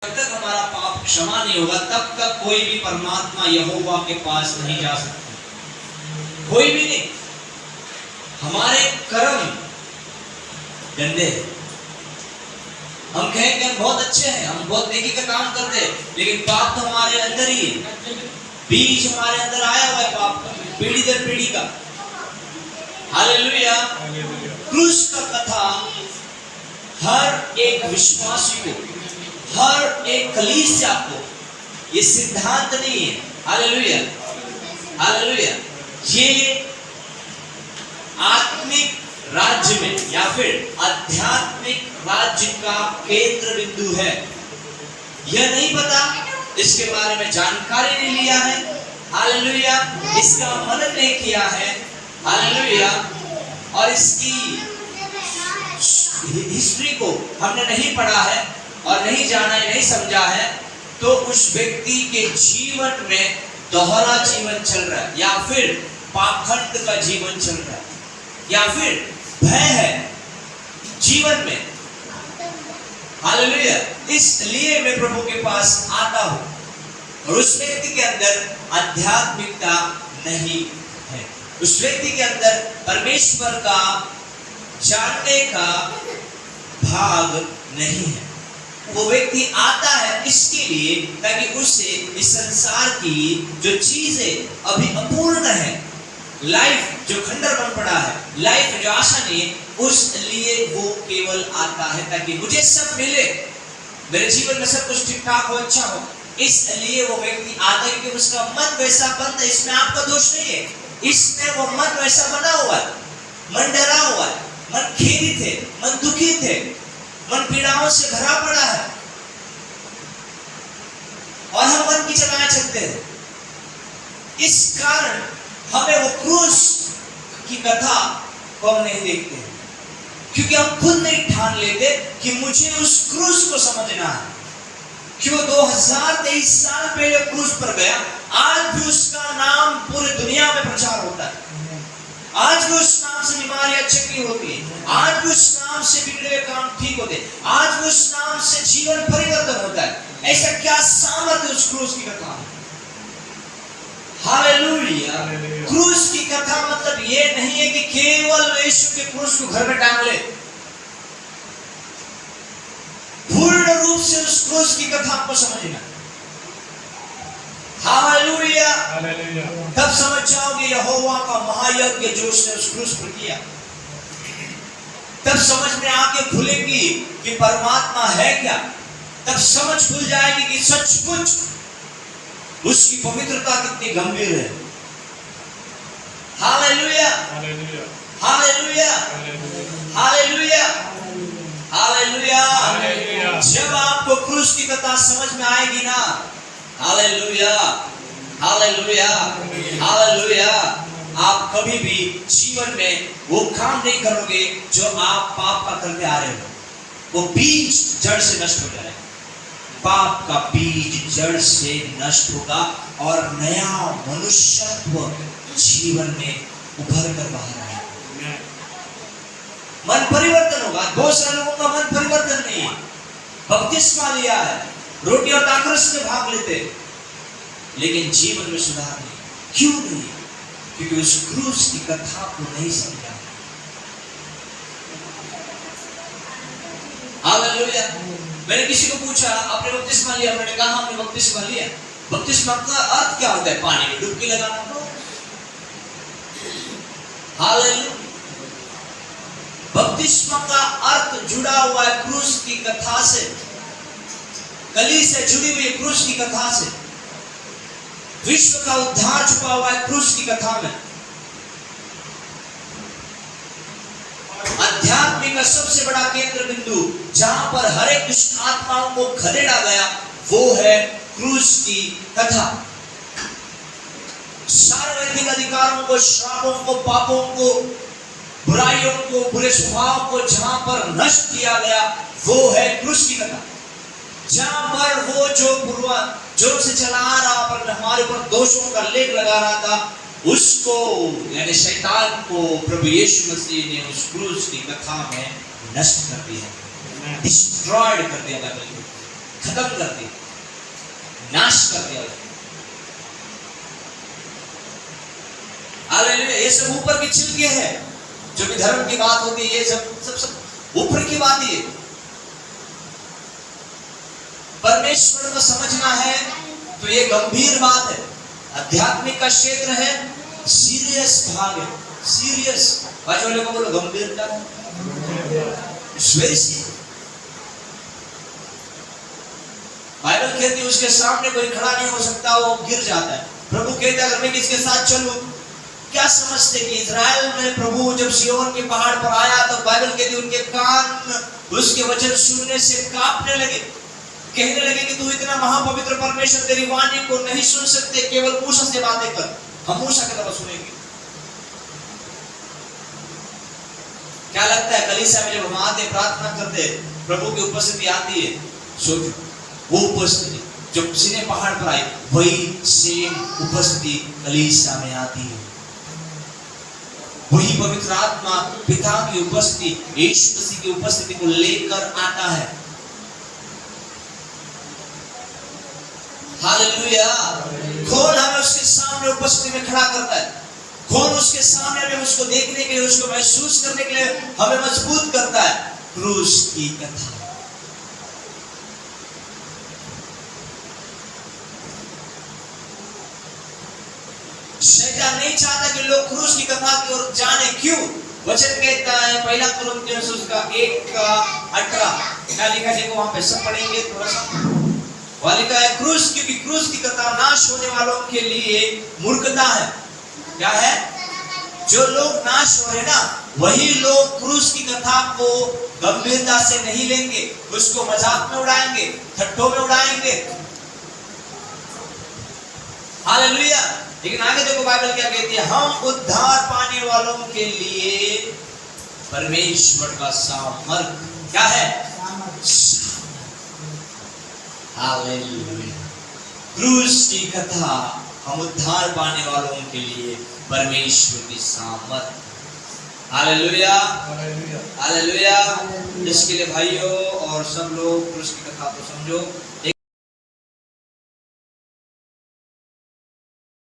जब तक हमारा पाप क्षमा नहीं होगा तब तक कोई भी परमात्मा यहोवा के पास नहीं जा सकता, कोई भी नहीं। हमारे कर्म गंदे, हम कहेंगे हम बहुत अच्छे हैं, हम बहुत नेकी का काम करते हैं, लेकिन पाप तो हमारे अंदर ही है, बीज हमारे अंदर आया हुआ है पाप का, पीढ़ी दर पीढ़ी का। हालेलुया। क्रूस का कथा हर एक विश्वासी को, हर एक कलीसिया को, ये सिद्धांत नहीं है। Hallelujah, hallelujah. ये आत्मिक राज्य में या फिर आध्यात्मिक राज्य का केंद्र बिंदु है। यह नहीं पता, इसके बारे में जानकारी नहीं लिया है, हालेलुया, इसका मनन नहीं किया है, हालेलुया, और इसकी हिस्ट्री को हमने नहीं पढ़ा है और नहीं जाना है, नहीं समझा है, तो उस व्यक्ति के जीवन में दोहरा जीवन चल रहा है, या फिर पाखंड का जीवन चल रहा है, या फिर भय है जीवन में। हालेलुया। इसलिए मैं प्रभु के पास आता हूं, और उस व्यक्ति के अंदर आध्यात्मिकता नहीं है, उस व्यक्ति के अंदर परमेश्वर का जानने का भाग नहीं है। वो व्यक्ति आता है इसके लिए ताकि उससे इस संसार की जो चीजें अभी अपूर्ण है, लाइफ जो खंडर बन पड़ा है, लाइफ जो आशा नहीं है, उस लिए वो केवल आता है ताकि मुझे सब मिले, मेरे जीवन में सब कुछ ठीक ठाक हो, अच्छा हो। इसलिए वो व्यक्ति आता है क्योंकि उसका मन वैसा बंद है। इसमें आपका दोष नहीं है, इसमें वो मन वैसा बना हुआ है, मन डरा हुआ है, मन खेदित है, मन दुखित है, मन पीड़ाओं से भरा पड़ा है, और हम मन की चलाएं चलते हैं। इस कारण हमें वो क्रूस की कथा को हम नहीं देखते हैं, क्योंकि हम खुद नहीं ठान लेते कि मुझे उस क्रूस को समझना है कि वो 2023 साल पहले क्रूस पर गया, आज भी उसका नाम पूरी दुनिया में प्रचार होता है, आज भी उस नाम से बीमारियां चंगी होती है, आज भी उस नाम से बिगड़े काम ठीक होते हैं, आज भी उस नाम से जीवन परिवर्तन होता है। ऐसा क्या सामर्थ्य उस क्रूस की कथा में। हालेलुया। क्रूस की कथा मतलब ये नहीं है कि केवल यीशु के क्रूस को घर में टांग ले, पूर्ण रूप से उस क्रूस की कथा को समझना। हालेलुया। तब समझ जाओगे यहोवा का महायज्ञ जो उसने उस क्रूस पर किया। तब समझ में आके खुलेगी कि परमात्मा है क्या। तब समझ खुल जाएगी कि सचमुच उसकी पवित्रता कितनी गंभीर है। Hallelujah, hallelujah, hallelujah, hallelujah. जब आपको क्रूस की कथा समझ में आएगी ना, हालेलुया, हालेलुया, हालेलुया, आप कभी भी जीवन में वो काम नहीं करोगे जो आप पाप का करते आ रहे हो। वो बीज जड़ से नष्ट हो जाएगा, पाप का बीज जड़ से नष्ट होगा और नया मनुष्यत्व जीवन में उभर कर बाहर आएगा। मन परिवर्तन होगा। बहुत सारे लोगों का मन परिवर्तन नहीं है, बपतिस्मा लिया है, रोटी और दाखरस में भाग लेते, लेकिन जीवन में सुधार नहीं। क्यों नहीं? क्योंकि उस क्रूस की कथा को नहीं समझा। हालेलुया। मैंने किसी को पूछा आपने बपतिस्मा लिया? मैंने कहा हमने बपतिस्मा लिया। बपतिस्मा का अर्थ क्या होता है? पानी में डुबकी लगाना। हालेलुया। बपतिस्मा का अर्थ जुड़ा हुआ है क्रूस की कथा से, कली से जुड़ी हुई क्रूस की कथा से। विश्व का उद्धार छुपा हुआ है क्रूस की कथा में। अध्यात्म का सबसे बड़ा केंद्र बिंदु जहां पर हर एक दुष्ट आत्माओं को खदेड़ा गया वो है क्रूस की कथा। सार्वजनिक अधिकारों को, श्रापों को, पापों को, बुराइयों को, बुरे स्वभाव को जहां पर नष्ट किया गया वो है क्रूस की कथा। जहां पर वो जो से चला आ रहा पर हमारे ऊपर दोषों का लेख लगा रहा था, उसको यानी शैतान को प्रभु यीशु मसीह ने उस क्रूस की कथा में नष्ट कर दिया, डिस्ट्रॉयड कर दिया, खत्म कर दिया, नाश कर दिया। हालेलुया। ये सब ऊपर की छिलके हैं, जो भी धर्म की बात होती है, ये सब ऊपर की बात है। परमेश्वर को समझना है तो ये गंभीर बात है। आध्यात्मिक का क्षेत्र है, सीरियस भाग है, सीरियस। बाजू वाले को बोलो गंभीरता है, वेरी सीरियस। बाइबल कहती है उसके सामने कोई खड़ा नहीं हो सकता, वो गिर जाता है। प्रभु कहता है अगर मैं किसके साथ चलूं, क्या समझते कि इजराइल में प्रभु जब सिय्योन के पहाड़ पर आया तो बाइबल कहती है उनके कान उसके वचन सुनने से कांपने लगे, कहने लगे कि तू इतना महापवित्र परमेश्वर तेरी वाणी को नहीं सुन सकते, केवल मूसा से बातें कर, हम मूसा के तरह सुनेंगे। क्या लगता है कलीसिया में जब हम आते प्रार्थना करते प्रभु की उपस्थिति आती है, सोचो वो उपस्थिति जब सीने पहाड़ पर आई वही सेम उपस्थिति कलीसिया में आती है। वही पवित्र आत्मा पिता की उपस्थिति, यीशु मसीह की उपस्थिति को लेकर आता है। हालेलुया। कौन हमें उसके सामने उपस्थिति में खड़ा करता है, कौन उसके सामने हमें उसको देखने के लिए, उसको महसूस करने के लिए हमें मजबूत करता है? क्रूस की कथा। शैतान नहीं चाहता कि लोग क्रूस की कथा की ओर जाने। क्यों? वचन कहता है पहला कुरिन्थियों उसका 1:18 क्या लिखा है, देखो वहां पे सब पढ़ेंगे थोड़ा सा। वहां लिखा है क्रूस, क्योंकि क्रूस की कथा नाश होने वालों के लिए मूर्खता है। क्या है? जो लोग नाश हो रहे ना, वही लोग क्रूस की कथा को गंभीरता से नहीं लेंगे, उसको मजाक में उड़ाएंगे, ठट्ठों में उड़ाएंगे। हालेलुया। लेकिन आगे देखो बाइबल क्या कहती है, हम उद्धार पाने वालों के लिए परमेश्वर का सामर्थ क्या है? हालेलुया। क्रूस की कथा हम उद्धार पाने वालों के लिए परमेश्वर की सामर्थ। Hallelujah, hallelujah. इसके लिए भाइयों और सब लोग क्रूस की कथा को समझो।